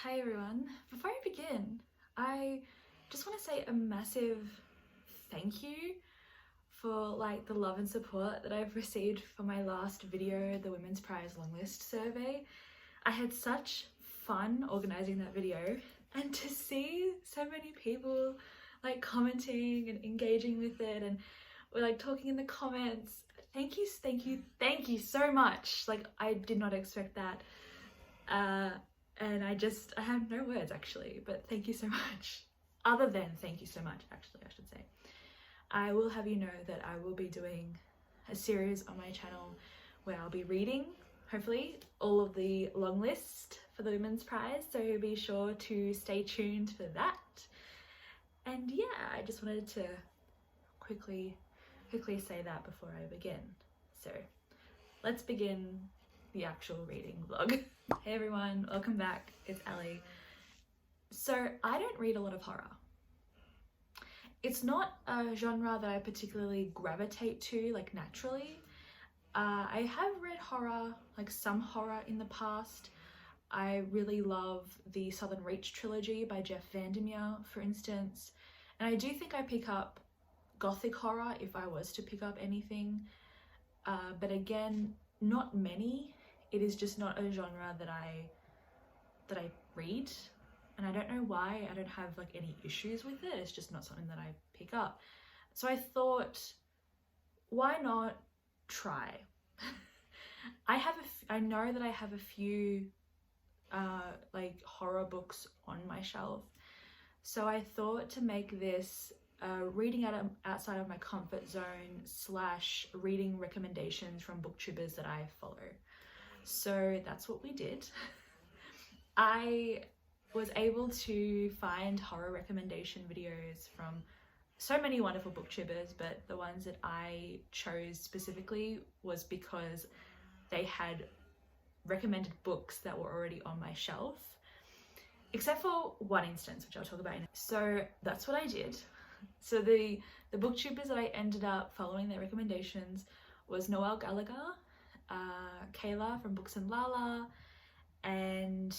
Hey everyone, before I begin, I just want to say a massive thank you for the love and support that I've received for my last video, the Women's Prize Longlist survey. I had such fun organising that video, and to see so many people commenting and engaging with it, and we're talking in the comments. Thank you so much. I did not expect that. And I have no words actually, but thank you so much. Other than thank you so much, actually, I should say. I will have you know that I will be doing a series on my channel where I'll be reading, hopefully, all of the long list for the Women's Prize, so be sure to stay tuned for that. And yeah, I just wanted to quickly say that before I begin. So let's begin the actual reading vlog. Hey everyone, welcome back, it's Allie. So I don't read a lot of horror. It's not a genre that I particularly gravitate to naturally. I have read horror, some horror in the past. I really love the Southern Reach trilogy by Jeff Vandermeer, for instance. And I do think I pick up gothic horror if I was to pick up anything. But again, not many. It is just not a genre that I read, and I don't know why. I don't have any issues with it. It's just not something that I pick up. So I thought, why not try? I know that I have a few horror books on my shelf, so I thought to make this reading outside of my comfort zone / reading recommendations from booktubers that I follow. So that's what we did. I was able to find horror recommendation videos from so many wonderful booktubers, but the ones that I chose specifically was because they had recommended books that were already on my shelf, except for one instance, which I'll talk about. So that's what I did. So the booktubers that I ended up following their recommendations was Noelle Gallagher, Kayla from Books and Lala, and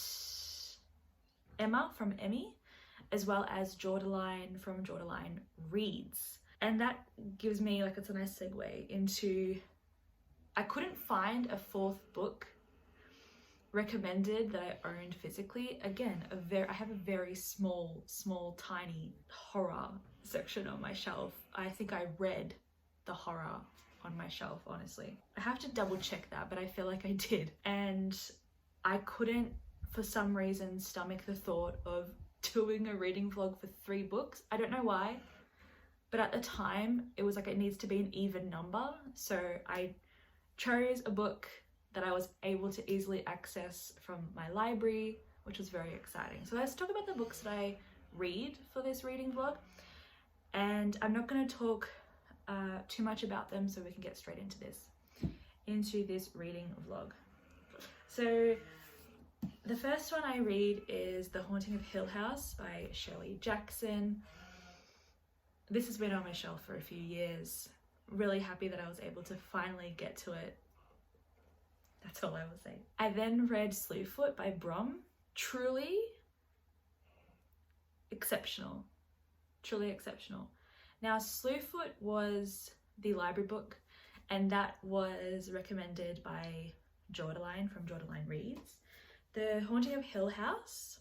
Emma from Emmy, as well as Jordaline from Jordaline Reads. And that gives me it's a nice segue into, I couldn't find a fourth book recommended that I owned physically. Again, I have a very small tiny horror section on my shelf. I think I read the horror on my shelf, honestly. I have to double check that, but I feel like I did. And I couldn't, for some reason, stomach the thought of doing a reading vlog for 3 books. I don't know why, but at the time it was it needs to be an even number. So I chose a book that I was able to easily access from my library, which was very exciting. So let's talk about the books that I read for this reading vlog. And I'm not going to talk too much about them, so we can get straight into this reading vlog. So the first one I read is The Haunting of Hill House by Shirley Jackson. This has been on my shelf for a few years. Really happy that I was able to finally get to it. That's all I will say. I then read Slewfoot by Brom. Truly exceptional. Truly exceptional. Now, Slewfoot was the library book, and that was recommended by Jordaline from Jordaline Reads. The Haunting of Hill House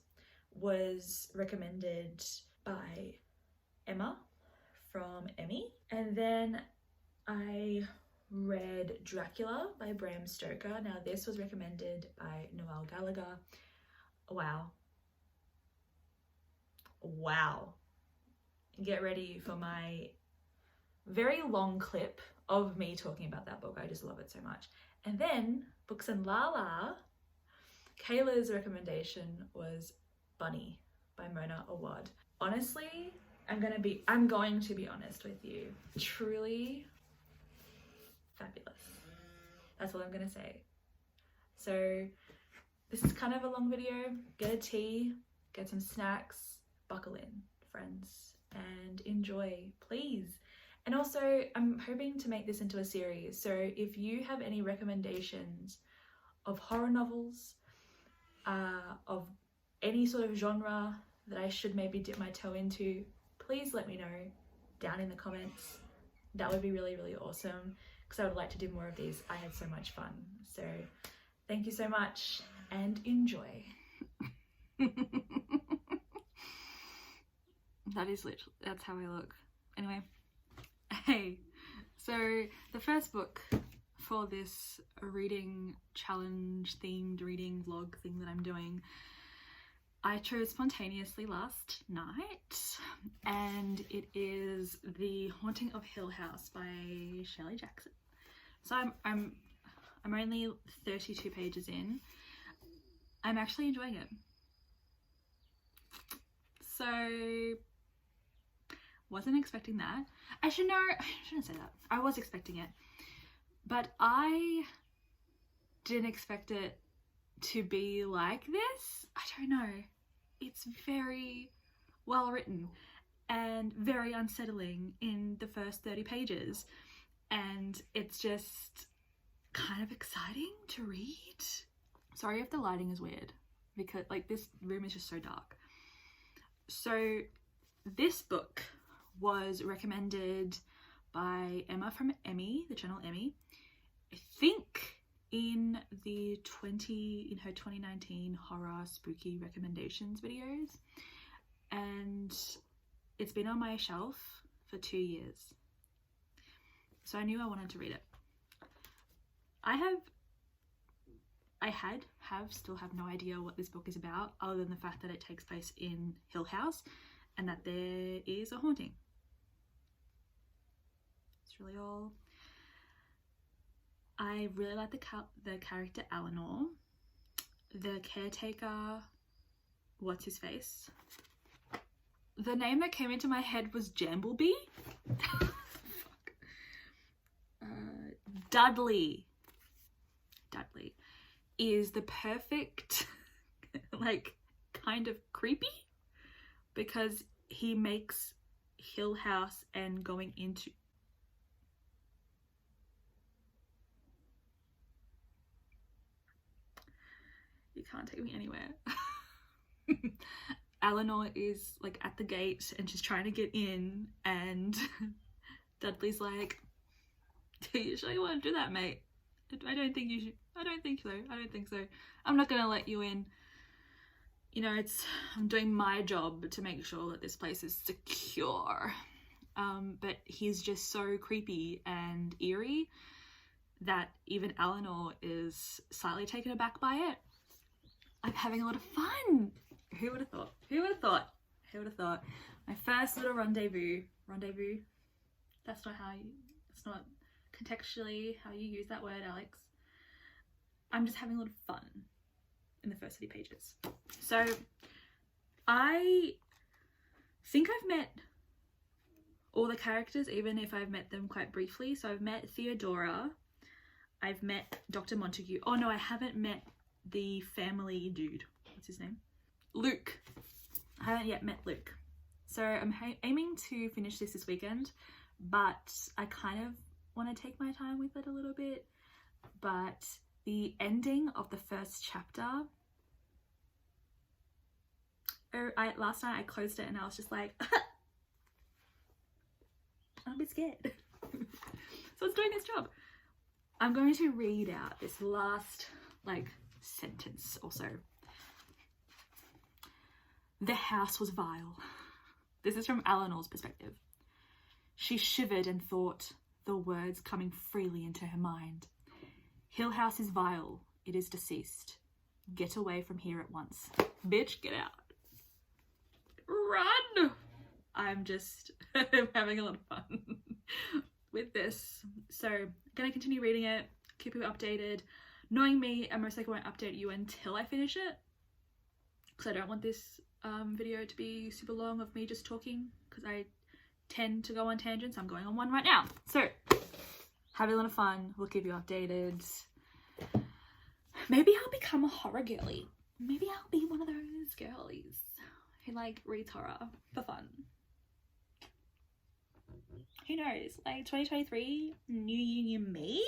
was recommended by Emma from Emmy. And then I read Dracula by Bram Stoker. Now, this was recommended by Noelle Gallagher. Wow. Get ready for my very long clip of me talking about that book. I just love it so much. And then Books and Lala, Kayla's recommendation was Bunny by Mona Awad. Honestly, I'm going to be honest with you. Truly fabulous. That's all I'm going to say. So this is kind of a long video. Get a tea, get some snacks, buckle in, friends, and enjoy, please. And also, I'm hoping to make this into a series. So if you have any recommendations of horror novels, of any sort of genre that I should maybe dip my toe into, please let me know down in the comments. That would be really, really awesome, because I would like to do more of these. I had so much fun. So thank you so much and enjoy. That's how I look. Anyway, hey, so the first book for this reading challenge themed reading vlog thing that I'm doing, I chose spontaneously last night, and it is The Haunting of Hill House by Shelley Jackson. So I'm only 32 pages in. I'm actually enjoying it. So wasn't expecting that. I shouldn't say that. I was expecting it, but I didn't expect it to be like this. I don't know. It's very well written and very unsettling in the first 30 pages, and it's just kind of exciting to read. Sorry if the lighting is weird, because like this room is just so dark. So this book was recommended by Emma from Emmy, the channel Emmy, I think in her 2019 horror spooky recommendations videos, and it's been on my shelf for 2 years, so I knew I wanted to read it. Still have no idea what this book is about, other than the fact that it takes place in Hill House and that there is a haunting. It's really all. I really like the character Eleanor. The caretaker, what's his face? The name that came into my head was Jambleby. Fuck. Dudley is the perfect like kind of creepy, because he makes Hill House and going into you can't take me anywhere. Eleanor is like at the gate and she's trying to get in, and Dudley's like, do you sure you want to do that, mate? I don't think you should. I don't think so. I'm not gonna let you in. You know, I'm doing my job to make sure that this place is secure. But he's just so creepy and eerie that even Eleanor is slightly taken aback by it. I'm having a lot of fun. Who would have thought? My first little rendezvous. That's not contextually how you use that word, Alex. I'm just having a lot of fun in the first 30 pages. So I think I've met all the characters, even if I've met them quite briefly. So I've met Theodora, I've met Dr. Montague. Oh no, I haven't met the family dude. What's his name? Luke. I haven't yet met Luke. So I'm aiming to finish this weekend, but I kind of want to take my time with it a little bit. But the ending of the first chapter, last night I closed it and I was just like, I'm a bit scared. So it's doing its job. I'm going to read out this last sentence or so. The house was vile. This is from Eleanor's perspective. She shivered and thought, the words coming freely into her mind. Hill House is vile. It is deceased. Get away from here at once. Bitch, get out. Run! I'm just having a lot of fun with this. So I'm gonna continue reading it, keep you updated. Knowing me, I most likely won't update you until I finish it, because I don't want this video to be super long of me just talking, because I tend to go on tangents. I'm going on one right now. So having a lot of fun. We'll keep you updated. Maybe I'll become a horror girly. Maybe I'll be one of those girlies who reads horror for fun. Who knows? 2023, new year, new me.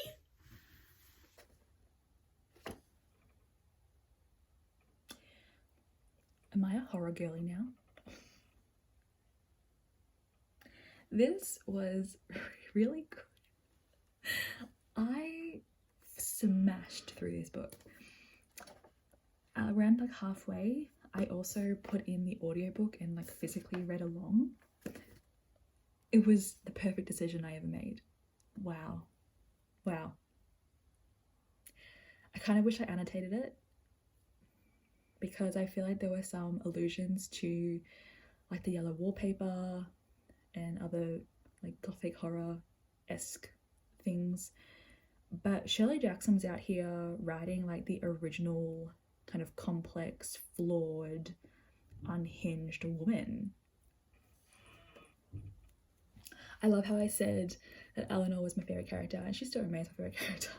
I a horror girly now? This was really good. I smashed through this book. Around like halfway, I also put in the audiobook and like physically read along. It was the perfect decision I ever made. Wow. Wow. I kind of wish I annotated it because I feel like there were some allusions to like the yellow wallpaper and other like gothic horror-esque things. But Shirley Jackson's out here writing like the original kind of complex, flawed, unhinged woman. I love how I said that Eleanor was my favourite character, and she still remains my favourite character.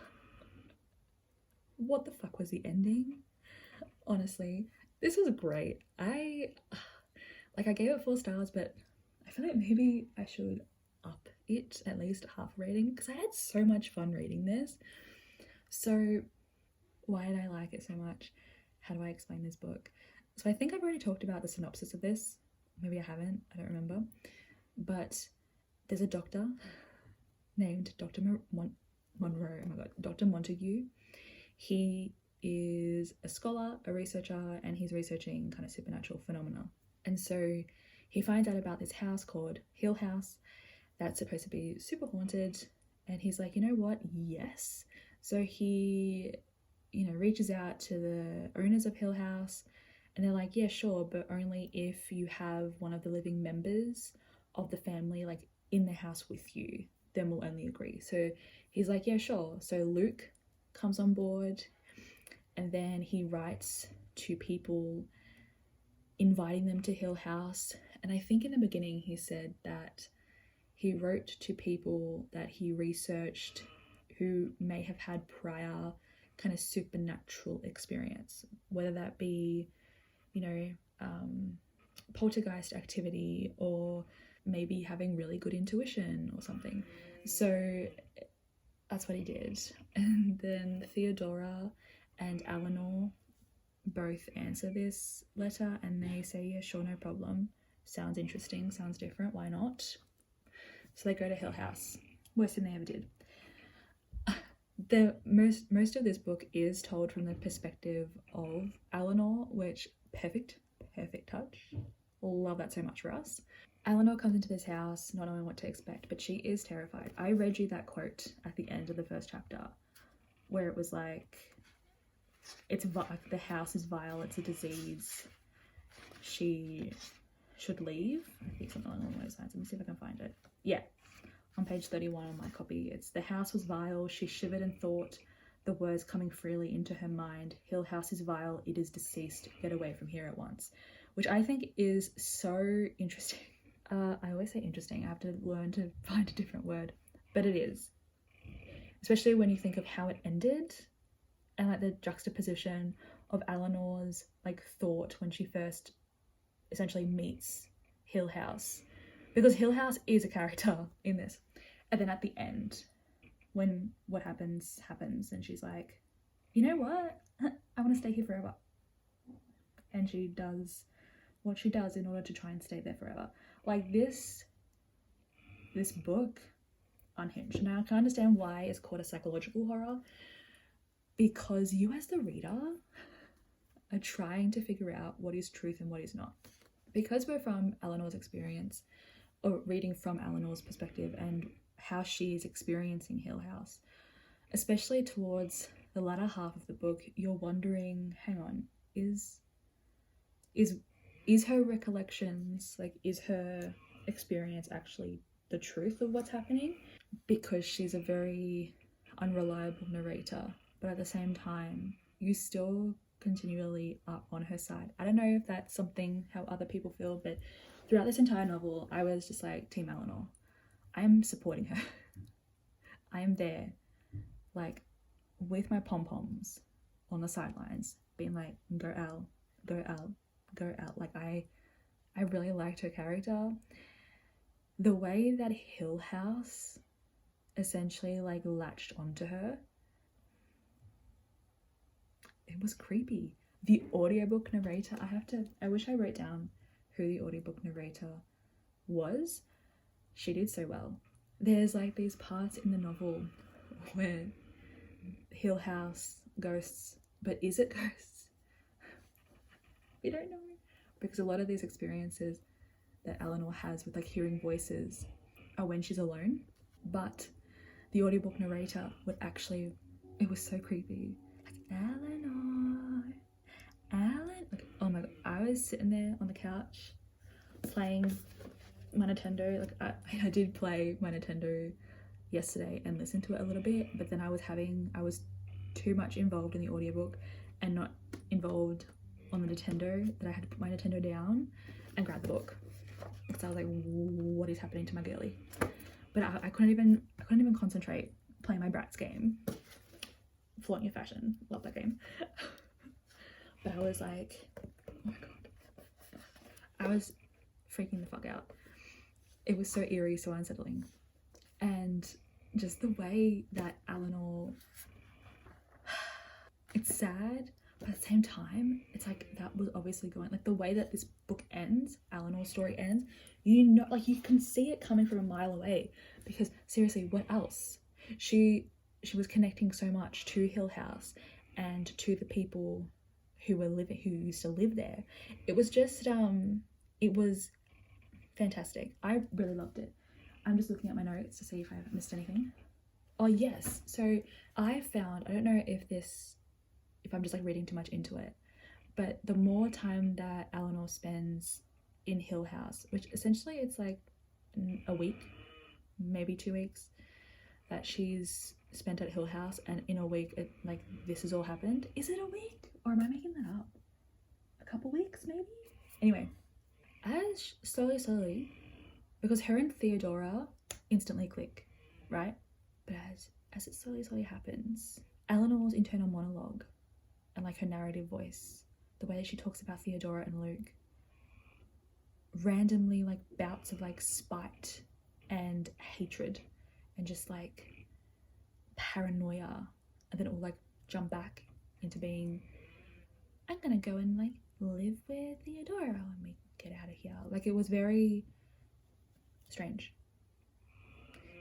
What the fuck was the ending? Honestly, this was great. I gave it 4 stars, but I feel like maybe I should up it at least half rating because I had so much fun reading this. So why did I like it so much? How do I explain this book? So I think I've already talked about the synopsis of this. Maybe I haven't, I don't remember. But there's a doctor named Dr. Monroe, oh my god, Dr. Montague. He is a scholar, a researcher, and he's researching kind of supernatural phenomena. And so he finds out about this house called Hill House that's supposed to be super haunted, and he's like, you know what, yes. So he, you know, reaches out to the owners of Hill House, and they're like, yeah, sure, but only if you have one of the living members of the family like in the house with you, then we'll only agree. So he's like, yeah, sure. So Luke comes on board, and then he writes to people inviting them to Hill House. And I think in the beginning he said that he wrote to people that he researched who may have had prior kind of supernatural experience, whether that be, you know, poltergeist activity or maybe having really good intuition or something. So that's what he did. And then Theodora and Eleanor both answer this letter and they say, yeah, sure, no problem. Sounds interesting, sounds different, why not? So they go to Hill House. Worst thing they ever did. The most of this book is told from the perspective of Eleanor, which perfect touch. Love that so much for us. Eleanor comes into this house not knowing what to expect, but she is terrified. I read you that quote at the end of the first chapter where it was like, the house is vile, it's a disease, she should leave. I think something along those lines. Let me see if I can find it. Yeah, on page 31 on my copy, it's the house was vile, she shivered and thought, the words coming freely into her mind, Hill House is vile, it is deceased, get away from here at once. Which I think is so interesting. I always say interesting, I have to learn to find a different word, but it is. Especially when you think of how it ended and like the juxtaposition of Eleanor's like thought when she first essentially meets Hill House, because Hill House is a character in this. And then at the end, when what happens and she's like, you know what, I want to stay here forever, and she does what she does in order to try and stay there forever. Like this book, unhinged. Now I can understand why it's called a psychological horror, because you as the reader are trying to figure out what is truth and what is not. Because we're from Eleanor's experience, or reading from Eleanor's perspective and how she is experiencing Hill House, especially towards the latter half of the book, you're wondering, hang on, is her recollections, like, is her experience actually the truth of what's happening? Because she's a very unreliable narrator, but at the same time, you still continually are on her side. I don't know if that's something how other people feel, but throughout this entire novel, I was just like, Team Eleanor. I'm supporting her. I am there, like, with my pom-poms on the sidelines, being like, go Elle, go Elle, go Elle. Like, I really liked her character. The way that Hill House essentially like latched onto her, it was creepy. The audiobook narrator, I wish I wrote down who the audiobook narrator was. She did so well. There's like these parts in the novel where Hill House ghosts, but is it ghosts? We don't know, because a lot of these experiences that Eleanor has with like hearing voices are when she's alone, but the audiobook narrator would actually, it was so creepy, like Alan, like, oh my god, I was sitting there on the couch playing my Nintendo. Like I did play my Nintendo yesterday and listen to it a little bit, but then I was too much involved in the audiobook and not involved on the Nintendo, that I had to put my Nintendo down and grab the book, because I was like, what is happening to my girly? But I couldn't even concentrate playing my Bratz game. Flaunt Your Fashion, love that game. But I was like, oh my god, I was freaking the fuck out. It was so eerie, so unsettling. And just the way that Eleanor, it's sad, but at the same time, it's like that was obviously going, like the way that this book ends, Eleanor's story ends, you know, like you can see it coming from a mile away, because seriously, what else? She was connecting so much to Hill House and to the people who used to live there. It was just it was fantastic. I really loved it. I'm just looking at my notes to see if I haven't missed anything. Oh yes, so I don't know if I'm just like reading too much into it, but the more time that Eleanor spends in Hill House, which essentially it's like a week, maybe 2 weeks, that she's spent at Hill House, and in a week like this has all happened. Is it a week, or am I making that up? A couple weeks maybe? Anyway, as slowly, because her and Theodora instantly click, right? But as it slowly happens, Eleanor's internal monologue and like her narrative voice, the way that she talks about Theodora and Luke, randomly like bouts of like spite and hatred and just like paranoia, and then it will like jump back into being, I'm gonna go and like live with Theodora when we get out of here. Like it was very strange.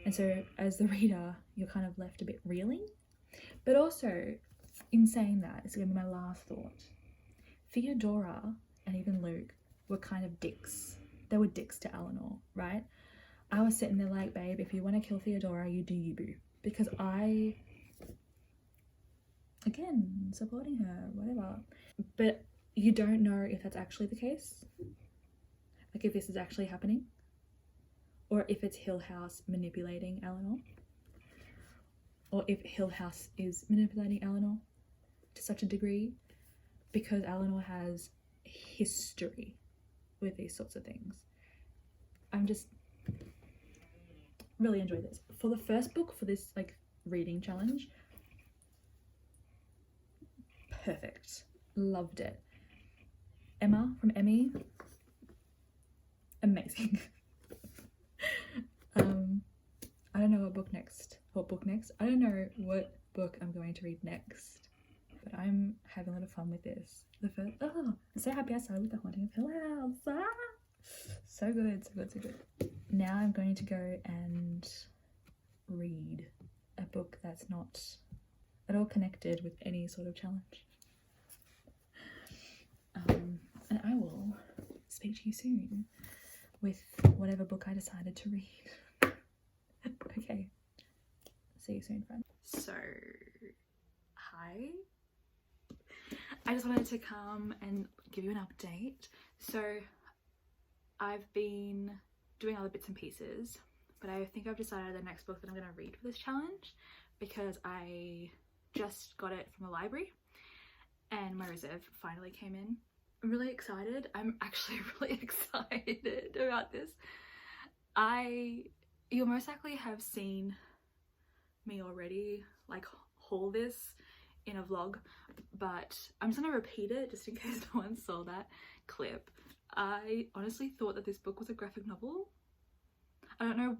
And so as the reader, you're kind of left a bit reeling. But also, in saying that, it's gonna be my last thought. Theodora and even Luke were kind of dicks. They were dicks to Eleanor, right? I was sitting there like, babe, if you want to kill Theodora, you do you, boo. Because again, supporting her, whatever. But you don't know if that's actually the case. Like if this is actually happening. Or if it's Hill House manipulating Eleanor. Or if Hill House is manipulating Eleanor to such a degree. Because Eleanor has history with these sorts of things. I'm just really enjoyed this. For the first book for this like reading challenge, perfect. Loved it. Emma from Emmy, amazing. I don't know what book next. I don't know what book I'm going to read next, but I'm having a lot of fun with this. I'm so happy I started with The Haunting of Hill House. So good. Now I'm going to go and read a book that's not at all connected with any sort of challenge. And I will speak to you soon with whatever book I decided to read. Okay. See you soon, friend. So, hi. I just wanted to come and give you an update. So, I've been doing other bits and pieces, but I think I've decided the next book that I'm going to read for this challenge, because I just got it from the library and my reserve finally came in. I'm really excited. I'm actually really excited about this. You'll most likely have seen me already like haul this in a vlog, but I'm just gonna repeat it just in case no one saw that clip. I honestly thought that this book was a graphic novel. I don't know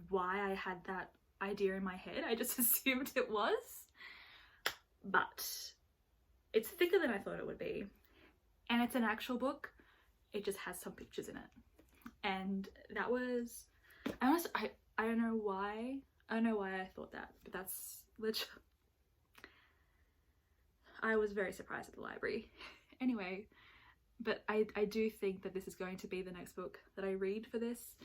why I had that idea in my head. I just assumed it was, but It's thicker than I thought it would be, and it's an actual book. It just has some pictures in it, and that was, honestly, I don't know why. I don't know why I thought that, but that's literally, I was very surprised at the library. Anyway, but I do think that this is going to be the next book that I read for this.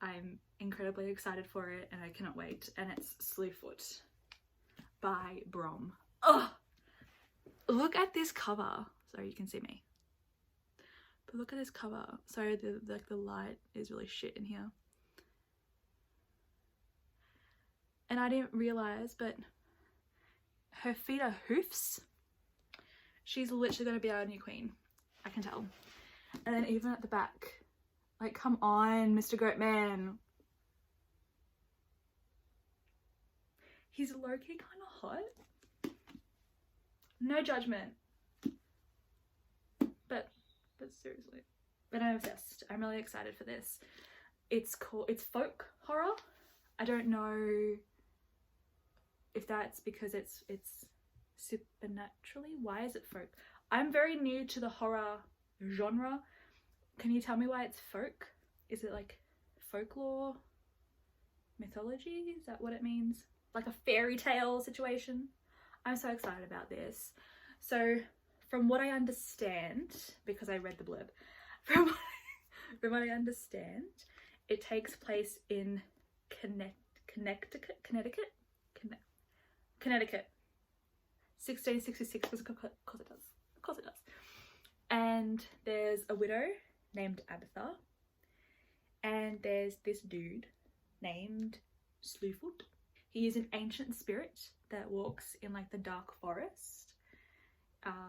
I'm incredibly excited for it and I cannot wait. And it's Slewfoot by Brom. Oh, look at this cover. Sorry, you can see me. But look at this cover. Sorry, the light is really shit in here. And I didn't realize, but her feet are hoofs. She's literally going to be our new queen. I can tell. And then even at the back, like, come on, Mr. Goatman. He's low-key kind of hot. No judgment. But seriously. But I'm obsessed. I'm really excited for this. It's folk horror. I don't know if that's because it's supernaturally. Why is it folk? I'm very new to the horror genre. Can you tell me why it's folk? Is it like folklore? Mythology? Is that what it means? Like a fairy tale situation? I'm so excited about this. So from what I understand, because I read the blurb, from what I understand, it takes place in Connecticut. 1666, because it does. Of course it does. And there's a widow named Abatha, and there's this dude named Slewfoot. He is an ancient spirit that walks in like the dark forest.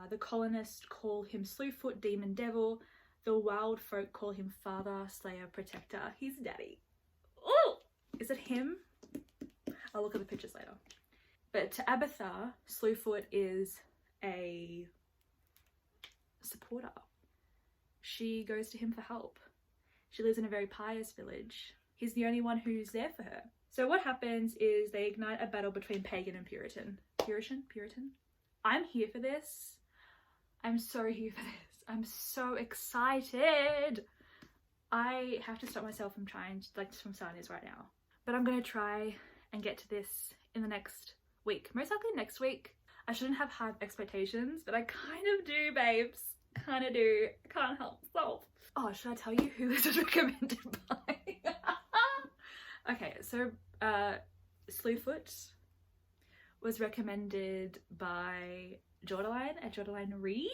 The colonists call him Slewfoot, demon devil. The wild folk call him father, slayer, protector. He's daddy. Oh, is it him? I'll look at the pictures later. But to Abatha, Slewfoot is a supporter. She goes to him for help. She lives in a very pious village. He's the only one who's there for her. So what happens is they ignite a battle between pagan and Puritan. Puritan? I'm here for this. I'm so here for this. I'm so excited. I have to stop myself from starting this right now. But I'm going to try and get to this in the next week. Most likely next week. I shouldn't have high expectations, but I kind of do, babes. Kind of do. I can't help myself. Oh, should I tell you who this was recommended by? Okay, so Slewfoot was recommended by Jordaline at Jordaline Reads.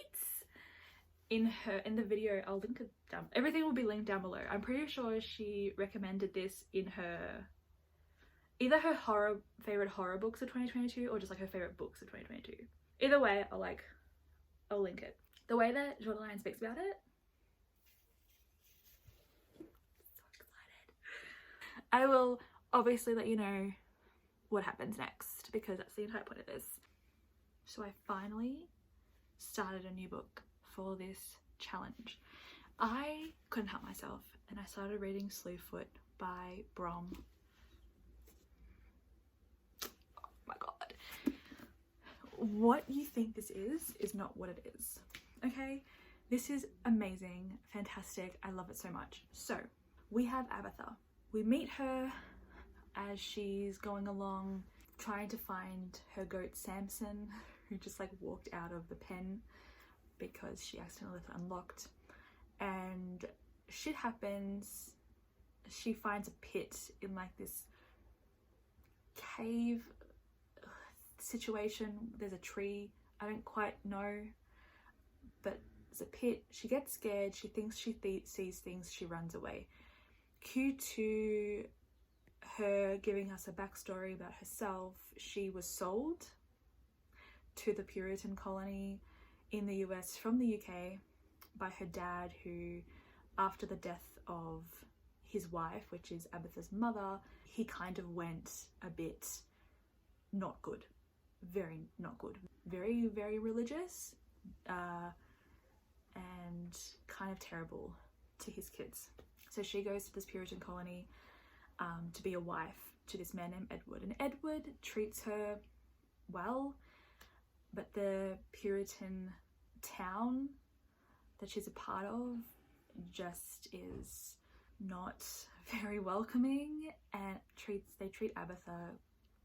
In the video, I'll link it down. Everything will be linked down below. I'm pretty sure she recommended this in her either her favorite horror books of 2022 or just like her favorite books of 2022. Either way, I'll link it. The way that Jordaline speaks about it, so excited. I will obviously let you know what happens next because that's the entire point of this. So I finally started a new book for this challenge. I couldn't help myself and I started reading Slewfoot by Brom. Oh my god. What you think this is not what it is. Okay? This is amazing, fantastic. I love it so much. So we have Abatha. We meet her as she's going along trying to find her goat Samson, who just like walked out of the pen because she accidentally left it unlocked. And shit happens. She finds a pit in like this cave situation. There's a tree. I don't quite know, but there's a pit. She gets scared. She thinks she sees things. She runs away. Cue to her giving us a backstory about herself. She was sold to the Puritan colony in the US from the UK by her dad, who after the death of his wife, which is Abatha's mother, he kind of went a bit not good. Very not good. Very, very religious and kind of terrible to his kids. So she goes to this Puritan colony to be a wife to this man named Edward, and Edward treats her well, but the Puritan town that she's a part of just is not very welcoming, and they treat Abatha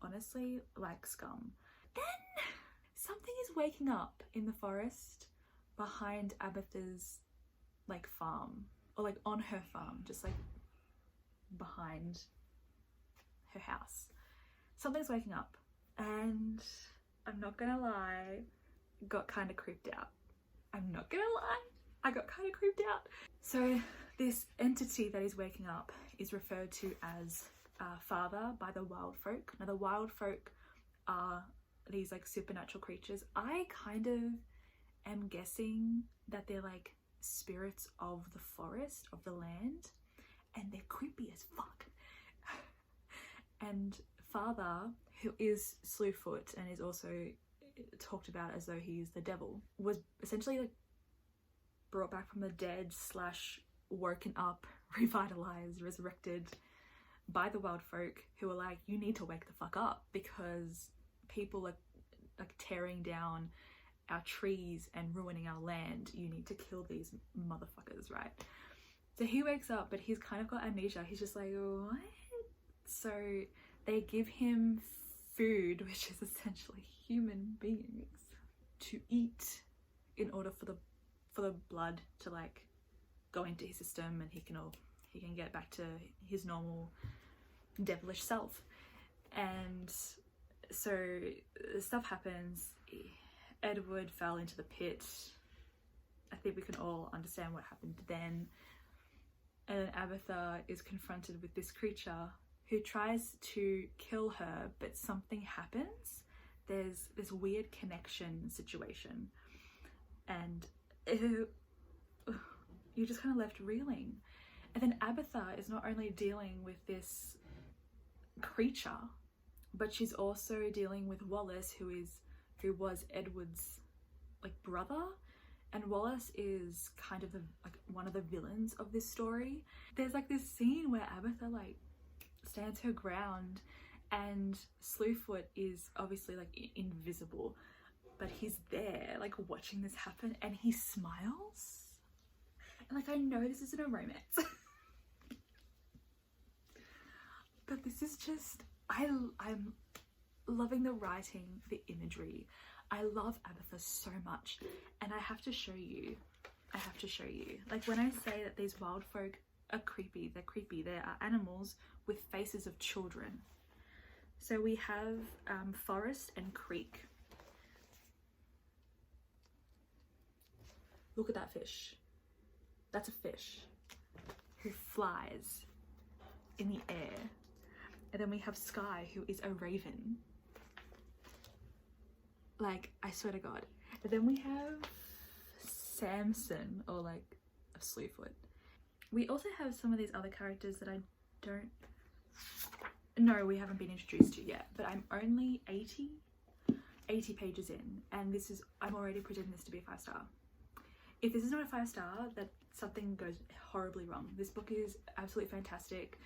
honestly like scum. Then something is waking up in the forest behind Abatha's like farm, or like on her farm, just like behind her house. Something's waking up, and I'm not gonna lie, got kind of creeped out. I'm not gonna lie, I got kind of creeped out. So this entity that is waking up is referred to as father by the wild folk. Now the wild folk are these like supernatural creatures. I kind of am guessing that they're like spirits of the forest, of the land, and they're creepy as fuck. And father, who is Slewfoot and is also talked about as though he's the devil, was essentially like brought back from the dead slash woken up, revitalized, resurrected by the wild folk, who were like, you need to wake the fuck up because people are like tearing down our trees and ruining our land. You need to kill these motherfuckers, right? So he wakes up, but he's kind of got amnesia. He's just like, what? So they give him food, which is essentially human beings, to eat in order for the blood to like go into his system, and he can get back to his normal devilish self. And so stuff happens. Edward fell into the pit. I think we can all understand what happened then. And Abatha is confronted with this creature who tries to kill her, but something happens. There's this weird connection situation, and you're just kind of left reeling. And then Abatha is not only dealing with this creature, but she's also dealing with Wallace, who was Edward's like brother. And Wallace is kind of one of the villains of this story. There's like this scene where Abatha like stands her ground, and Slewfoot is obviously like invisible, but he's there like watching this happen, and he smiles. And like, I know this isn't a romance, but this is just, I'm loving the writing, the imagery. I love Abatha so much, and I have to show you. Like, when I say that these wild folk are creepy, they're creepy. They are animals with faces of children. So we have forest and creek. Look at that fish. That's a fish who flies in the air. And then we have Sky, who is a raven. Like, I swear to God. And then we have Samson, or like a Slewfoot. We also have some of these other characters that I don't know, we haven't been introduced to yet, but I'm only 80 pages in, and I'm already predicting this to be a 5-star. If this is not a 5-star, that something goes horribly wrong. This book is absolutely fantastic.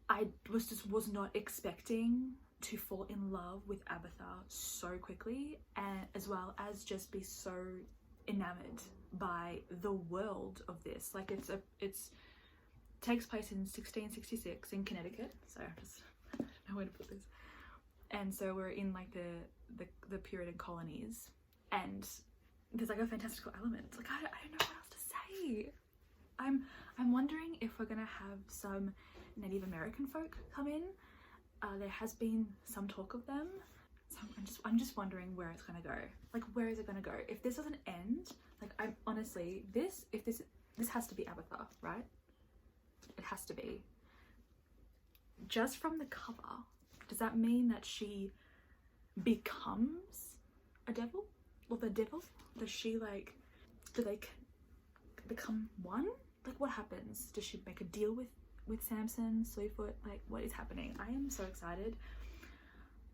I was not expecting to fall in love with Abatha so quickly, and as well as just be so enamored by the world of this. Like, it takes place in 1666 in Connecticut, so I just don't know where to put this. And so we're in like the Puritan colonies, and there's like a fantastical element. It's like, I don't know what else to say. I'm wondering if we're gonna have some Native American folk come in. There has been some talk of them, so I'm just wondering where it's gonna go. Like, where is it gonna go? If this doesn't end, like, I'm honestly, this has to be Abatha, right? It has to be. Just from the cover, does that mean that she becomes a devil? Or the devil? Does she like, do they become one? Like, what happens? Does she make a deal with Samson, Slewfoot? Like, what is happening? I am so excited.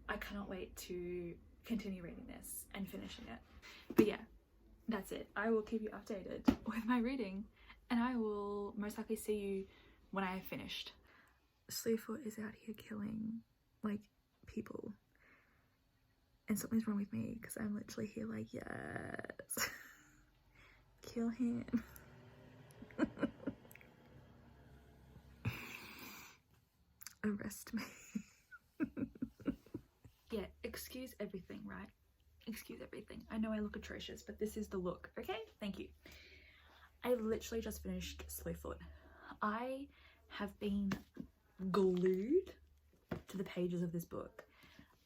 I cannot wait to continue reading this and finishing it. But yeah, that's it. I will keep you updated with my reading, and I will most likely see you when I have finished. Slewfoot is out here killing like people. And something's wrong with me because I'm literally here like, yes, kill him. Arrest me. Yeah, excuse everything, right? Excuse everything. I know I look atrocious, but this is the look, okay? Thank you. I literally just finished Slewfoot. I have been glued to the pages of this book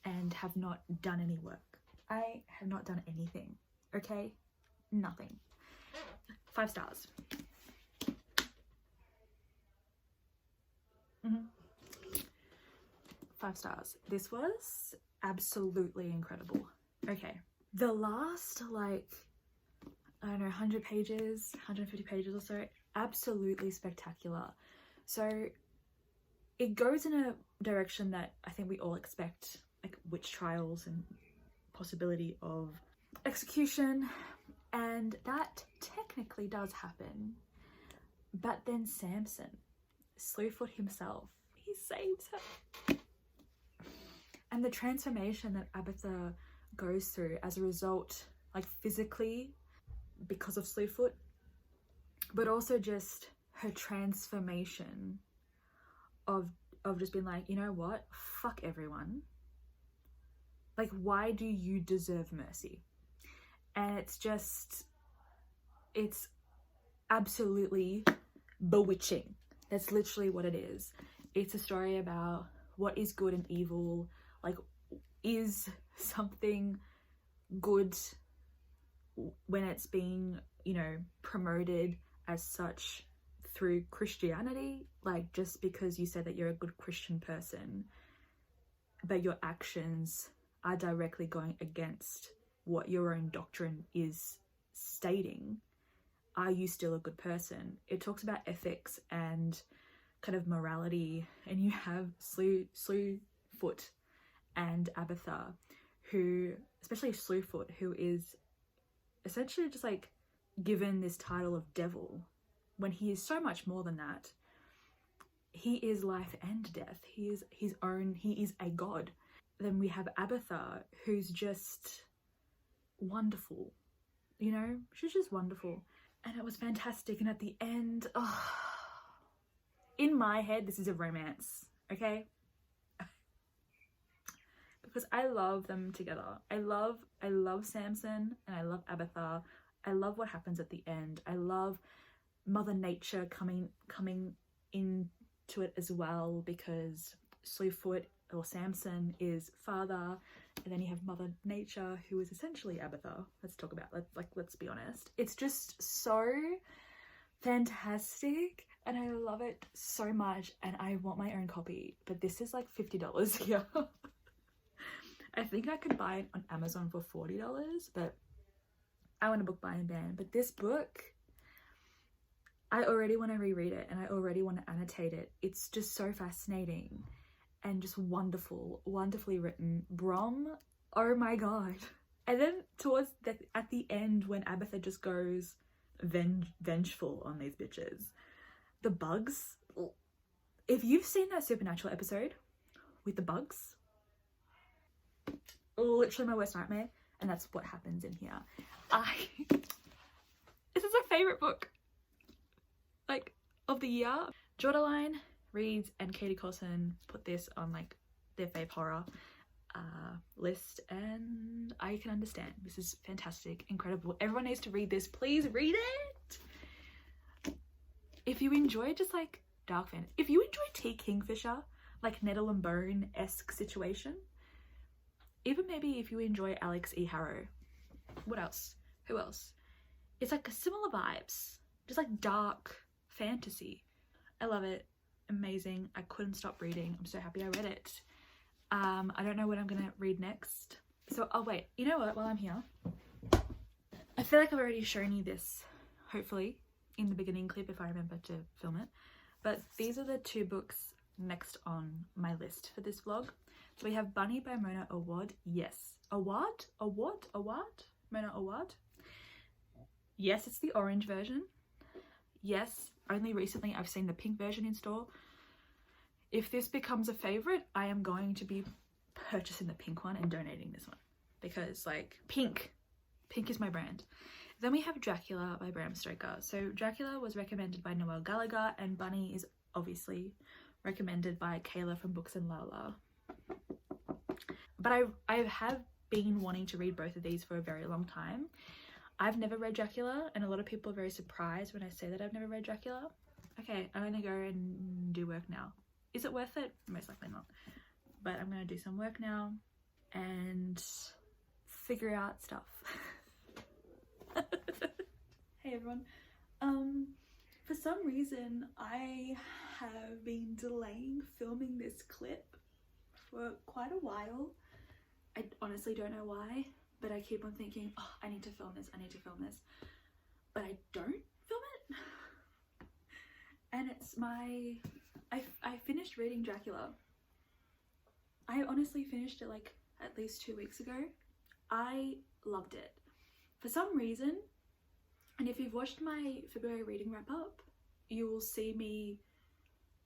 and have not done any work. I have not done anything, okay? Nothing. 5 stars. 5 stars. This was absolutely incredible. Okay, the last, like, I don't know, 100 pages, 150 pages or so, absolutely spectacular. So it goes in a direction that I think we all expect, like witch trials and possibility of execution, and that technically does happen. But then Samson, Slewfoot himself, he saves her. And the transformation that Abatha goes through as a result, like physically because of Slewfoot, but also just her transformation of just being like, you know what, fuck everyone, like, why do you deserve mercy? And it's just, it's absolutely bewitching. That's literally what it is. It's a story about what is good and evil, like, is something good when it's being, you know, promoted as such through Christianity, like, just because you say that you're a good Christian person but your actions are directly going against what your own doctrine is stating, are you still a good person? It talks about ethics and kind of morality, and you have Slewfoot and Abatha, who, especially Slewfoot, who is essentially just like given this title of devil when he is so much more than that. He is life and death. He is his own, he is a god. Then we have Abatha, who's just wonderful, you know, she's just wonderful. And it was fantastic. And at the end, oh, in my head, this is a romance, okay? Because I love them together. I love Samson and I love Abatha. I love what happens at the end. I love Mother Nature coming into it as well, because Slewfoot or Samson is father, and then you have Mother Nature, who is essentially Abatha. Let's be honest. It's just so fantastic and I love it so much, and I want my own copy, but this is like $50 here. I think I could buy it on Amazon for $40, but I want a book buy and ban. But this book, I already want to reread it and I already want to annotate it. It's just so fascinating and just wonderful, wonderfully written. Brom, oh my god. And then at the end, when Abatha just goes vengeful on these bitches, the bugs, if you've seen that Supernatural episode with the bugs, literally my worst nightmare, and that's what happens in here. This is my favorite book, like, of the year. Jordaline reads and Katie Coulson put this on like their fave horror list, and I can understand. This is fantastic, incredible. Everyone needs to read this. Please read it. If you enjoy just like dark fantasy, if you enjoy T. Kingfisher, like Nettle and Bone-esque situation, even maybe if you enjoy Alex E. Harrow, what else? Who else? It's like similar vibes, just like dark fantasy. I love it. Amazing. I couldn't stop reading. I'm so happy I read it. I don't know what I'm gonna read next. So, oh wait, you know what, while I'm here, I feel like I've already shown you this, hopefully, in the beginning clip if I remember to film it. But these are the 2 books next on my list for this vlog. So we have Bunny by Mona Awad. Yes. Awad? Mona Awad? Yes, it's the orange version. Yes, only recently I've seen the pink version in store. If this becomes a favourite, I am going to be purchasing the pink one and donating this one. because like pink is my brand. Then we have Dracula by Bram Stoker. So Dracula was recommended by Noel Gallagher, and Bunny is obviously recommended by Kayla from Books and Lala. But I have been wanting to read both of these for a very long time. I've never read Dracula, and a lot of people are very surprised when I say that I've never read Dracula. Okay, I'm gonna go and do work now. Is it worth it? Most likely not. But I'm gonna do some work now and figure out stuff. Hey everyone. For some reason I have been delaying filming this clip for quite a while. I honestly don't know why, but I keep on thinking, oh, I need to film this, but I don't film it. And it's I finished reading Dracula. I honestly finished it like at least 2 weeks ago. I loved it. For some reason, and if you've watched my February reading wrap up, you will see me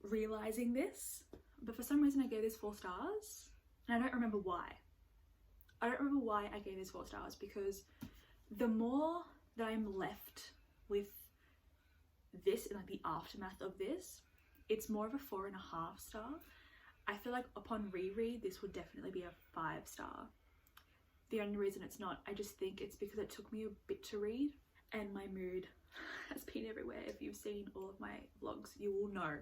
realizing this, but for some reason I gave this 4 stars, and I don't remember why. I don't remember why I gave this 4 stars, because the more that I'm left with this and like the aftermath of this, it's more of a 4.5 star. I feel like upon reread this would definitely be a 5 star. The only reason it's not, I just think it's because it took me a bit to read and my mood has been everywhere. If you've seen all of my vlogs, you will know.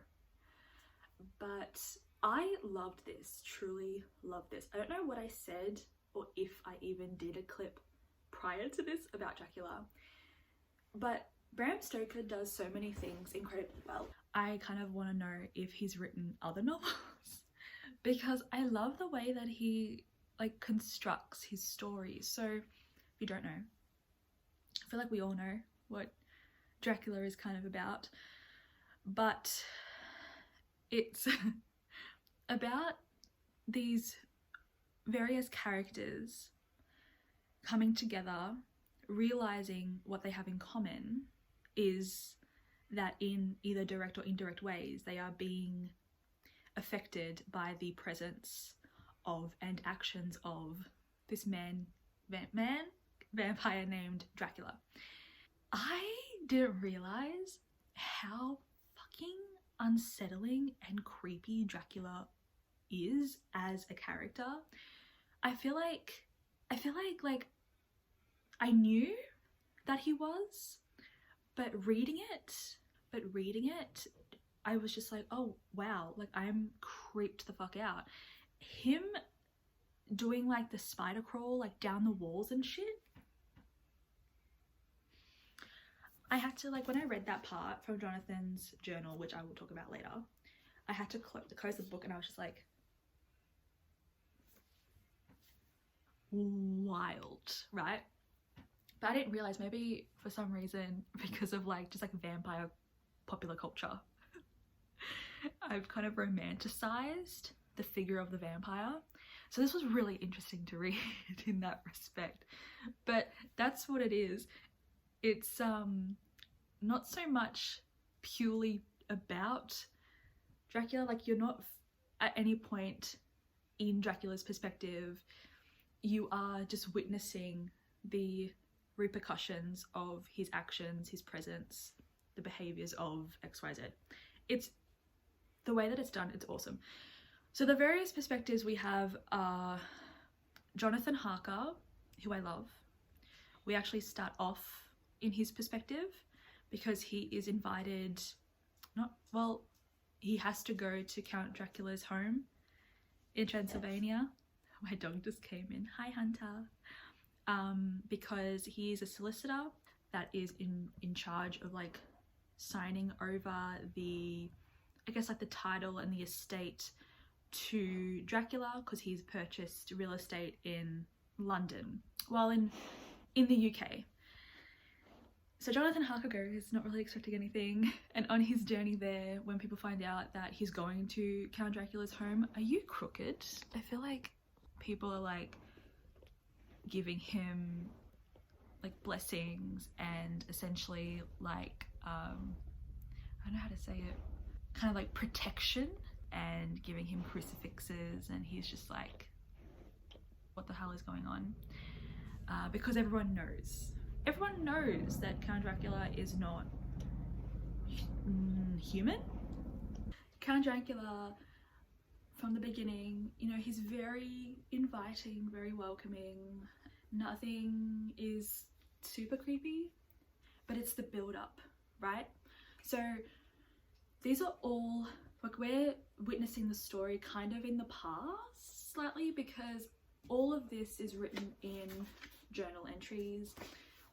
But I loved this, truly loved this. I don't know what I said or if I even did a clip prior to this about Dracula, but Bram Stoker does so many things incredibly well. I kind of want to know if he's written other novels because I love the way that he like constructs his stories. So if you don't know, I feel like we all know what Dracula is kind of about, but it's about these various characters coming together, realizing what they have in common is that in either direct or indirect ways they are being affected by the presence of and actions of this vampire named Dracula. I didn't realize how fucking unsettling and creepy Dracula is as a character. I feel like I knew that he was, but reading it, I was just like, oh wow, like I'm creeped the fuck out. Him doing like the spider crawl like down the walls and shit. I had to, like, when I read that part from Jonathan's journal, which I will talk about later, I had to close the book and I was just like, wild, right? But I didn't realize, maybe for some reason, because of like just like vampire popular culture, I've kind of romanticized the figure of the vampire. So this was really interesting to read in that respect. But that's what it is. It's not so much purely about Dracula. Like, you're not at any point in Dracula's perspective, you are just witnessing the repercussions of his actions, his presence, the behaviors of XYZ. It's the way that it's done, it's awesome. So the various perspectives we have are Jonathan Harker, who I love. We actually start off in his perspective because he is invited, he has to go to Count Dracula's home in Transylvania. My dog just came in. Hi, Hunter. Because he is a solicitor that is in charge of like signing over the, I guess, like the title and the estate to Dracula, because he's purchased real estate in London, well, in the UK. So Jonathan Harker goes, not really expecting anything, and on his journey there, when people find out that he's going to Count Dracula's home, are you crooked? I feel like people are like giving him like blessings and essentially like I don't know how to say it, kind of like protection, and giving him crucifixes, and he's just like, what the hell is going on, because everyone knows that Count Dracula is not human. Count Dracula, from the beginning, you know, he's very inviting, very welcoming. Nothing is super creepy, but it's the build up, right? So these are all, like, we're witnessing the story kind of in the past slightly, because all of this is written in journal entries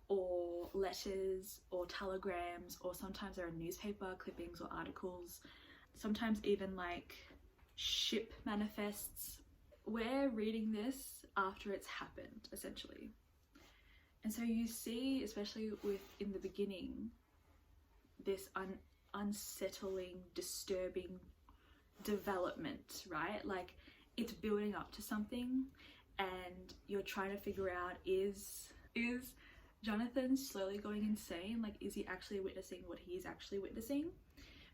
or letters or telegrams, or sometimes there are newspaper clippings or articles, sometimes even like ship manifests. We're reading this after it's happened, essentially. And so you see, especially in the beginning, this unsettling, disturbing development, right? Like, it's building up to something and you're trying to figure out, is Jonathan slowly going insane? Like, is he actually witnessing what he is actually witnessing?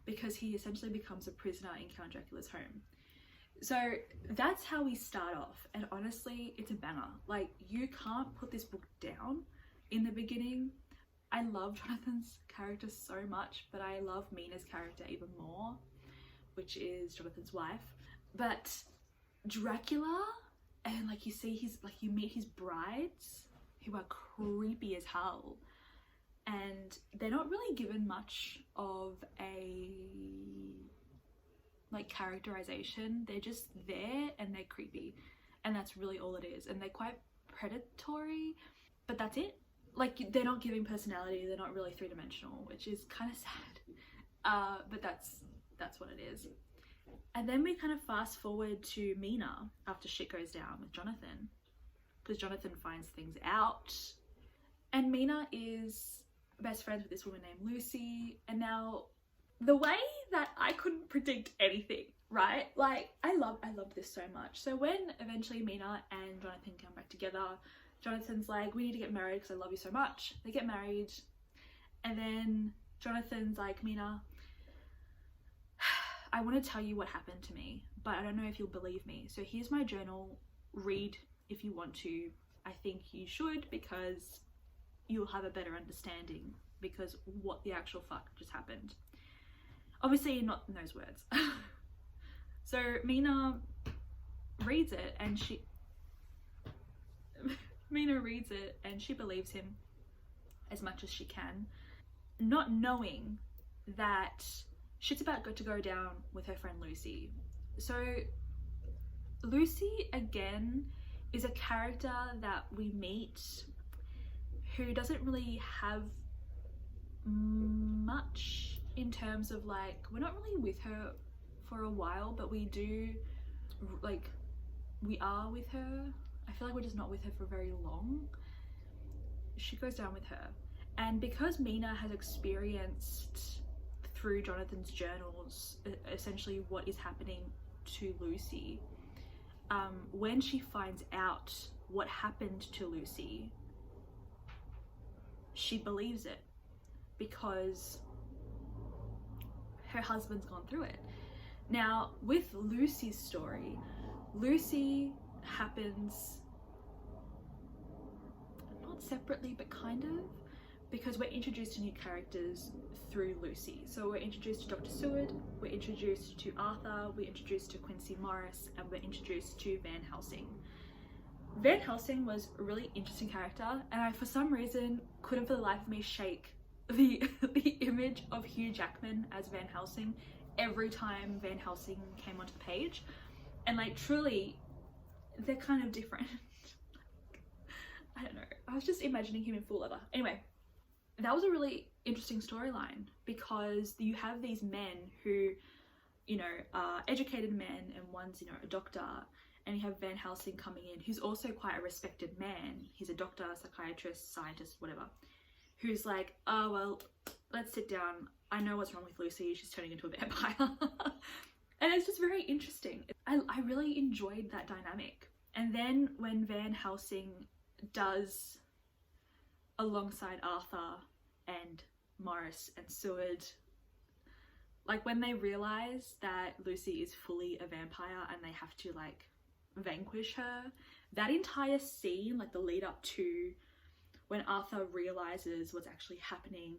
Because he essentially becomes a prisoner in Count Dracula's home. So that's how we start off, and honestly, it's a banger. Like, you can't put this book down in the beginning. I love Jonathan's character so much, but I love Mina's character even more, which is Jonathan's wife. But Dracula, and like, you see you meet his brides, who are creepy as hell, and they're not really given much of a like characterization. They're just there and they're creepy, and that's really all it is. And they're quite predatory, but that's it. Like, they're not giving personality, they're not really three-dimensional, which is kind of sad, but that's what it is. And then we kind of fast forward to Mina after shit goes down with Jonathan, because Jonathan finds things out, and Mina is best friends with this woman named Lucy. And now, the way that I couldn't predict anything, right? Like, I loved this so much. So when eventually Mina and Jonathan come back together, Jonathan's like, we need to get married because I love you so much. They get married, and then Jonathan's like, Mina, I want to tell you what happened to me, but I don't know if you'll believe me. So here's my journal, read if you want to. I think you should, because you'll have a better understanding, because what the actual fuck just happened. Obviously not in those words. So Mina reads it and she believes him as much as she can, not knowing that shit's about to go down with her friend Lucy. So Lucy, again, is a character that we meet who doesn't really have much in terms of, like, we're not really with her for a while, but we are with her. I feel like we're just not with her for very long. She goes down with her, and because Mina has experienced through Jonathan's journals essentially what is happening to Lucy, when she finds out what happened to Lucy, she believes it, because her husband's gone through it. Now, with Lucy's story, Lucy happens not separately, but kind of, because we're introduced to new characters through Lucy. So we're introduced to Dr. Seward, we're introduced to Arthur, we're introduced to Quincy Morris, and we're introduced to Van Helsing. Van Helsing was a really interesting character, and I, for some reason, couldn't for the life of me shake the image of Hugh Jackman as Van Helsing every time Van Helsing came onto the page. And, like, truly, they're kind of different. I don't know, I was just imagining him in full leather. Anyway, that was a really interesting storyline, because you have these men who, you know, are educated men, and one's, you know, a doctor, and you have Van Helsing coming in, who's also quite a respected man. He's a doctor, psychiatrist, scientist, whatever, who's like, oh, well, let's sit down. I know what's wrong with Lucy. She's turning into a vampire. And it's just very interesting. I really enjoyed that dynamic. And then when Van Helsing does, alongside Arthur and Morris and Seward, like, when they realize that Lucy is fully a vampire and they have to, like, vanquish her, that entire scene, like the lead up to when Arthur realizes what's actually happening,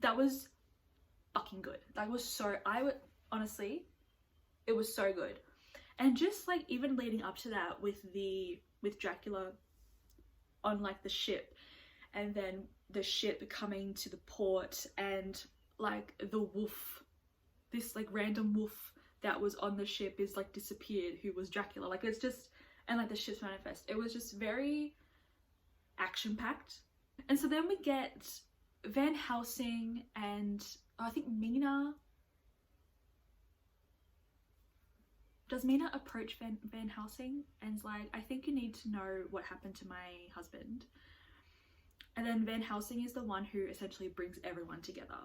that was fucking good. That was so, honestly, it was so good. And just like even leading up to that with Dracula on like the ship, and then the ship coming to the port, and like the wolf, this like random wolf that was on the ship is like disappeared, who was Dracula. Like it's just, and like the ship's manifest. It was just very action packed. And so then we get Van Helsing and I think Mina. Does Mina approach Van Helsing and is like, I think you need to know what happened to my husband. And then Van Helsing is the one who essentially brings everyone together.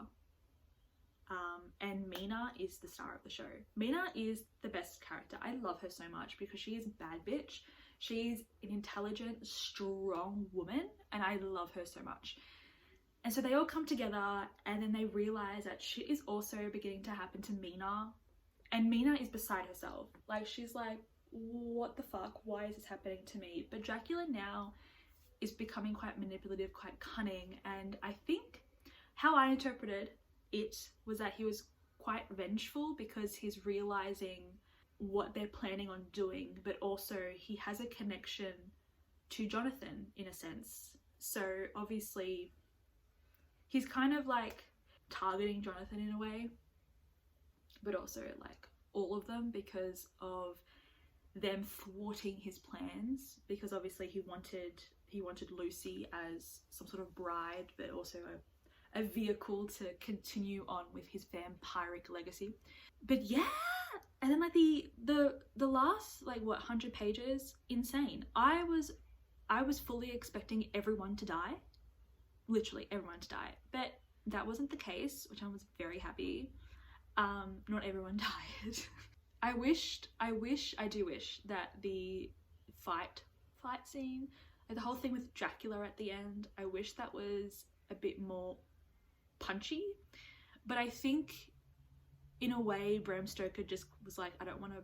And Mina is the star of the show. Mina is the best character. I love her so much because she is bad bitch. She's an intelligent, strong woman, and I love her so much. And so they all come together, and then they realize that shit is also beginning to happen to Mina. And Mina is beside herself. Like, she's like, what the fuck? Why is this happening to me? But Dracula now is becoming quite manipulative, quite cunning. And I think how I interpreted it was that he was quite vengeful because he's realizing what they're planning on doing, but also he has a connection to Jonathan in a sense. So obviously he's kind of like targeting Jonathan in a way, but also like all of them because of them thwarting his plans, because obviously he wanted Lucy as some sort of bride, but also a vehicle to continue on with his vampiric legacy. But yeah, and then like the last like what 100 pages, insane. I was fully expecting everyone to die, literally everyone to die, but that wasn't the case, which I was very happy. Not everyone died. I do wish that the fight scene, like the whole thing with Dracula at the end, I wish that was a bit more punchy. But I think in a way Bram Stoker just was like, I don't want to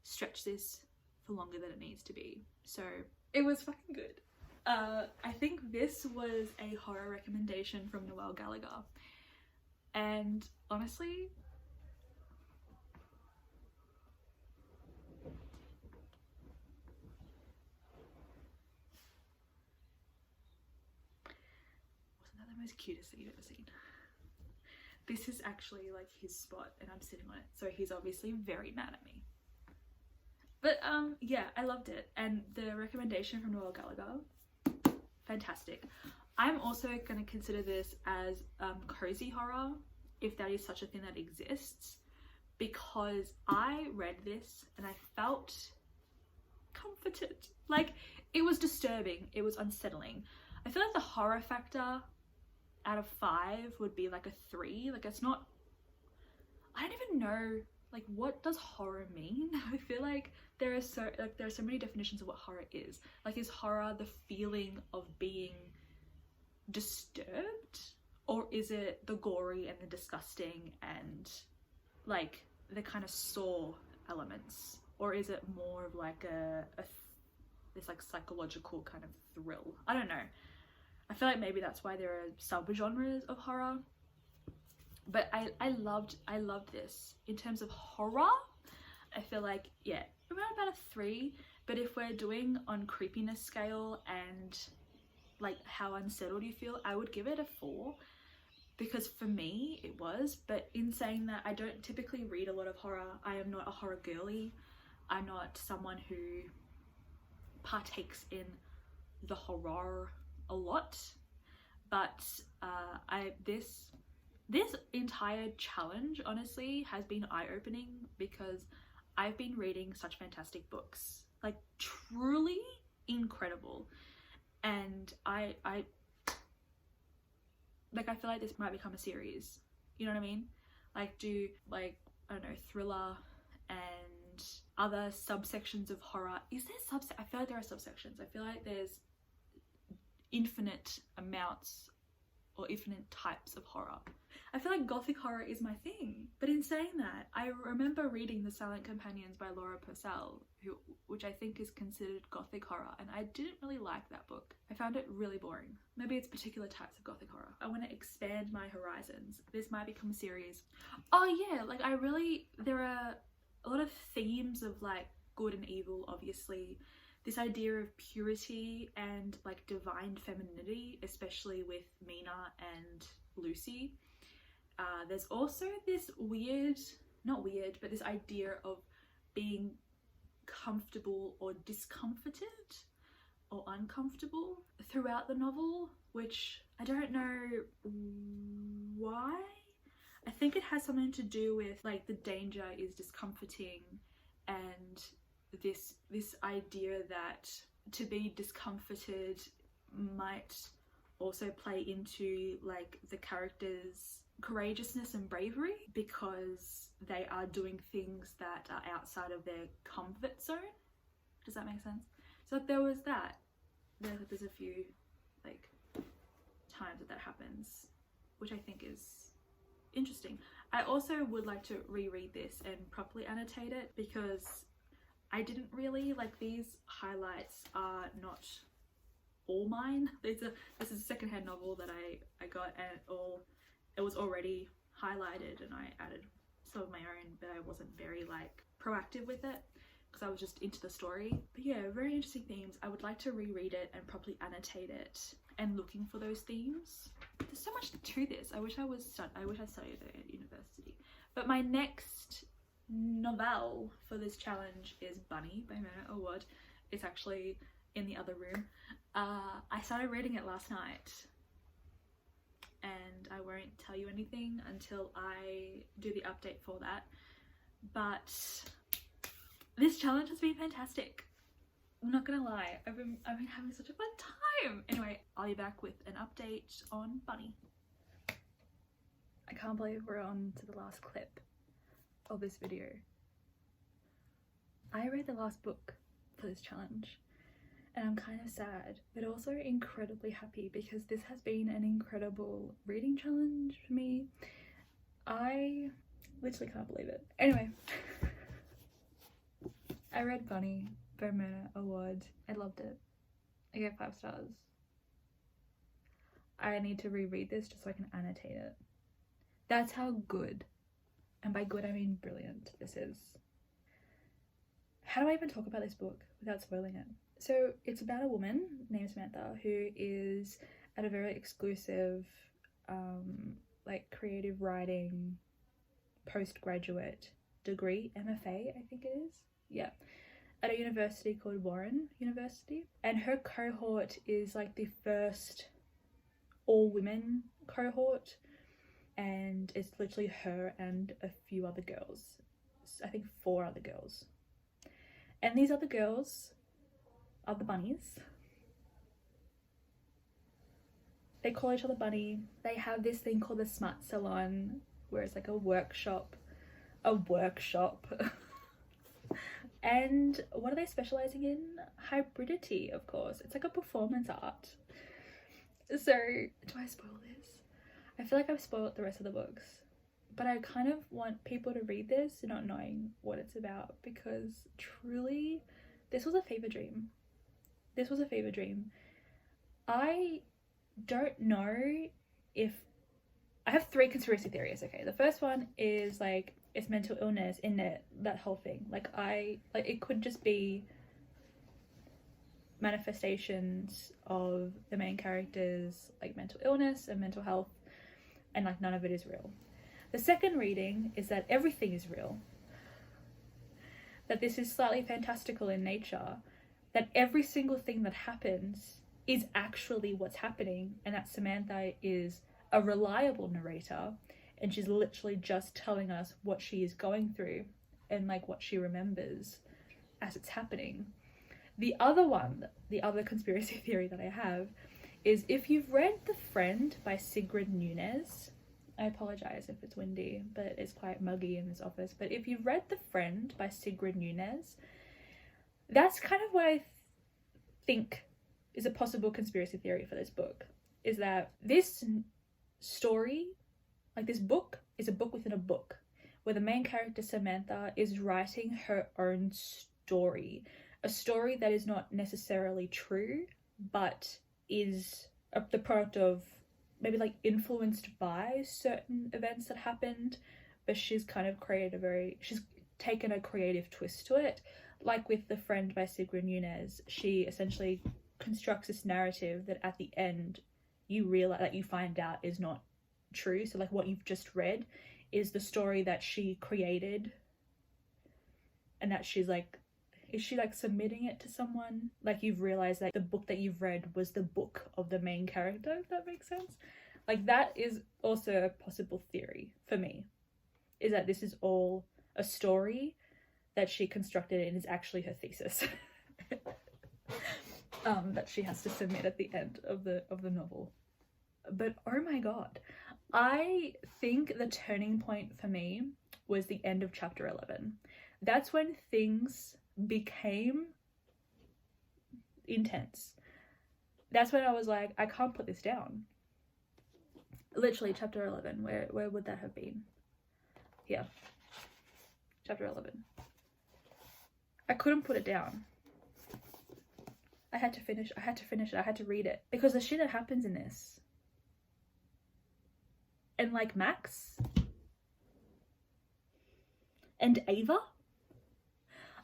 stretch this for longer than it needs to be. So it was fucking good. I think this was a horror recommendation from Noelle Gallagher, and honestly, wasn't that the most cutest thing you've ever seen? This is actually like his spot and I'm sitting on it, so he's obviously very mad at me. But yeah, I loved it, and the recommendation from Noelle Gallagher, fantastic. I'm also going to consider this as cozy horror, if that is such a thing that exists, because I read this and I felt comforted. Like, it was disturbing, it was unsettling. I feel like the horror factor out of 5 would be like a 3. Like, it's not, I don't even know, like, what does horror mean? I feel like there are so many definitions of what horror is. Like, is horror the feeling of being disturbed, or is it the gory and the disgusting and like the kind of Saw elements, or is it more of like this like psychological kind of thrill? I don't know. I feel like maybe that's why there are subgenres of horror. But I loved this. In terms of horror, I feel like, yeah, around about a 3. But if we're doing on creepiness scale and like how unsettled you feel, I would give it a 4, because for me it was. But in saying that, I don't typically read a lot of horror. I am not a horror girly. I'm not someone who partakes in the horror a lot. But this entire challenge honestly has been eye-opening, because I've been reading such fantastic books, like truly incredible, and I feel like this might become a series, you know what I mean? Like, do like, I don't know, thriller and other subsections of horror. Is there I feel like there are subsections. I feel like there's infinite amounts or infinite types of horror. I feel like gothic horror is my thing. But in saying that, I remember reading The Silent Companions by Laura Purcell, which I think is considered gothic horror, and I didn't really like that book. I found it really boring. Maybe it's particular types of gothic horror. I want to expand my horizons. This might become a series. Oh yeah, like there are a lot of themes of like good and evil, obviously. This idea of purity and like divine femininity, especially with Mina and Lucy. There's also this but this idea of being comfortable or discomforted or uncomfortable throughout the novel, which I don't know why. I think it has something to do with like the danger is discomforting, and this idea that to be discomforted might also play into like the characters' courageousness and bravery because they are doing things that are outside of their comfort zone. Does that make sense? So there was that. There's a few like times that happens, which I think is interesting. I also would like to reread this and properly annotate it because I didn't really like, these highlights are not all mine. This is a secondhand novel that I got, and it was already highlighted, and I added some of my own, but I wasn't very like proactive with it because I was just into the story. But yeah, very interesting themes. I would like to reread it and properly annotate it and looking for those themes. There's so much to this. I wish I studied it at university. But my next novel for this challenge is Bunny by Myrna Awad. It's actually in the other room. I started reading it last night, and I won't tell you anything until I do the update for that. But this challenge has been fantastic. I'm not gonna lie, I've been having such a fun time. Anyway, I'll be back with an update on Bunny. I can't believe we're on to the last clip of this video. I read the last book for this challenge, and I'm kind of sad but also incredibly happy because this has been an incredible reading challenge for me. I literally can't believe it. Anyway, I read Bunny by Myrna Awad. I loved it. I gave 5 stars. I need to reread this just so I can annotate it. That's how good, and by good I mean brilliant, this is. How do I even talk about this book without spoiling it? So it's about a woman named Samantha who is at a very exclusive like creative writing postgraduate degree, MFA I think it is, yeah, at a university called Wurrung University, and her cohort is like the first all-women cohort, and it's literally her and a few other girls, I think 4 other girls, and these other girls are the bunnies. They call each other Bunny. They have this thing called the Smart Salon, where it's like a workshop. And what are they specializing in? Hybridity, of course. It's like a performance art. So, do I spoil this? I feel like I've spoiled the rest of the books, but I kind of want people to read this not knowing what it's about, because truly, this was a fever dream. This was a fever dream. I don't know if... I have 3 conspiracy theories, okay? The first one is like, it's mental illness in it, that whole thing. Like it could just be manifestations of the main characters, like mental illness and mental health, and like none of it is real. The second reading is that everything is real. That this is slightly fantastical in nature, that every single thing that happens is actually what's happening, and that Samantha is a reliable narrator, and she's literally just telling us what she is going through and like what she remembers as it's happening. The other one, the other conspiracy theory that I have, is if you've read The Friend by Sigrid Nunez, I apologize if it's windy, but it's quite muggy in this office, but if you've read The Friend by Sigrid Nunez, that's kind of what I think is a possible conspiracy theory for this book, is that this story, like this book, is a book within a book, where the main character Samantha is writing her own story a story that is not necessarily true, but is the product of maybe like influenced by certain events that happened, but she's kind of she's taken a creative twist to it. Like with The Friend by Sigrun Nunez, she essentially constructs this narrative that at the end you realize, that you find out is not true. So like what you've just read is the story that she created, and that she's like, is she like submitting it to someone? Like you've realized that the book that you've read was the book of the main character, if that makes sense. Like that is also a possible theory for me, is that this is all a story that she constructed and is actually her thesis. That she has to submit at the end of the novel. But oh my god, I think the turning point for me was the end of chapter 11. That's when things became intense. That's when I was like, I can't put this down. Literally chapter 11, where would that have been? Here, chapter 11. I couldn't put it down. I had to finish it. I had to read it, because the shit that happens in this, and like Max and Ava,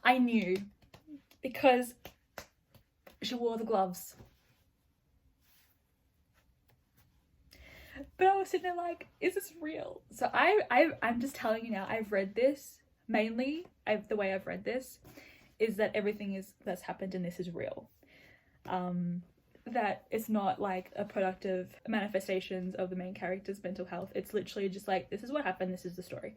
I knew, because she wore the gloves. But I was sitting there like, is this real? So I'm just telling you now, I've read this, mainly, the way I've read this is that everything that's happened in this is real. That it's not like a product of manifestations of the main character's mental health. It's literally just like, this is what happened, this is the story.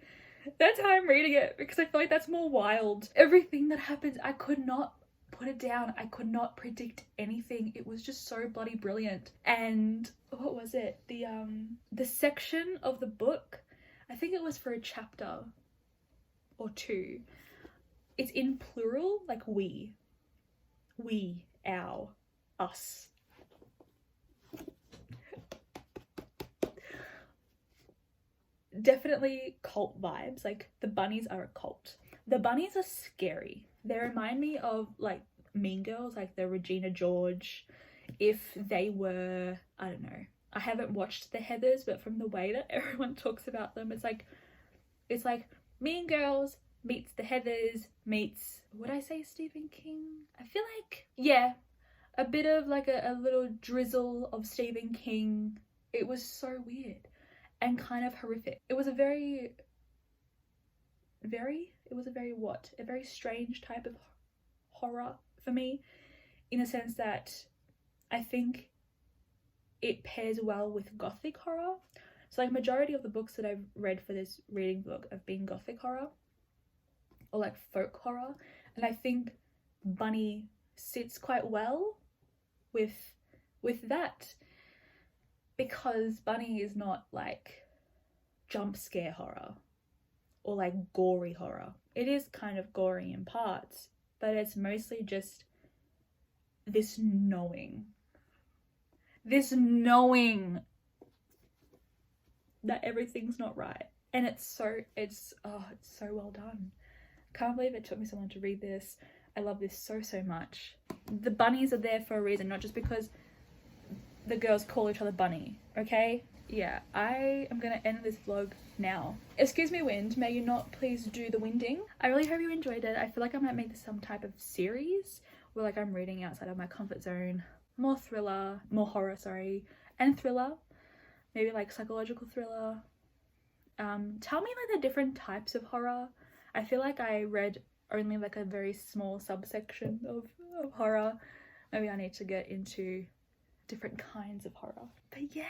That's how I'm reading it, because I feel like that's more wild. Everything that happens, I could not put it down. I could not predict anything. It was just so bloody brilliant. And what was it? The section of the book, I think it was for a chapter or two. It's in plural, like we, our, us. Definitely cult vibes. Like the bunnies are a cult. The bunnies are scary. They remind me of like Mean Girls, like the Regina George, if they were, I don't know, I haven't watched the Heathers, but from the way that everyone talks about them, it's like Mean Girls meets the Heathers meets, would I say Stephen King? I feel like, yeah, a bit of like a little drizzle of Stephen King. It was so weird and kind of horrific. It was a very strange type of horror for me, in a sense that I think it pairs well with gothic horror. So like majority of the books that I've read for this reading book have been gothic horror or like folk horror, and I think Bunny sits quite well with that, because Bunny is not like jump scare horror or like gory horror. It is kind of gory in parts, but it's mostly just this knowing that everything's not right. And it's so well done. Can't believe it took me so long to read this. I love this so much. The bunnies are there for a reason, not just because the girls call each other Bunny, okay? Yeah, I am gonna end this vlog now. Excuse me, wind, may you not please do the winding. I really hope you enjoyed it. I feel like I might make this some type of series where like I'm reading outside of my comfort zone. More horror, and thriller. Maybe like psychological thriller. Tell me like the different types of horror. I feel like I read only like a very small subsection of horror. Maybe I need to get into different kinds of horror. But yeah,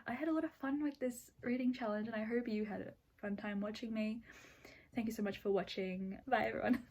I had a lot of fun with this reading challenge, and I hope you had a fun time watching me. Thank you so much for watching. Bye everyone.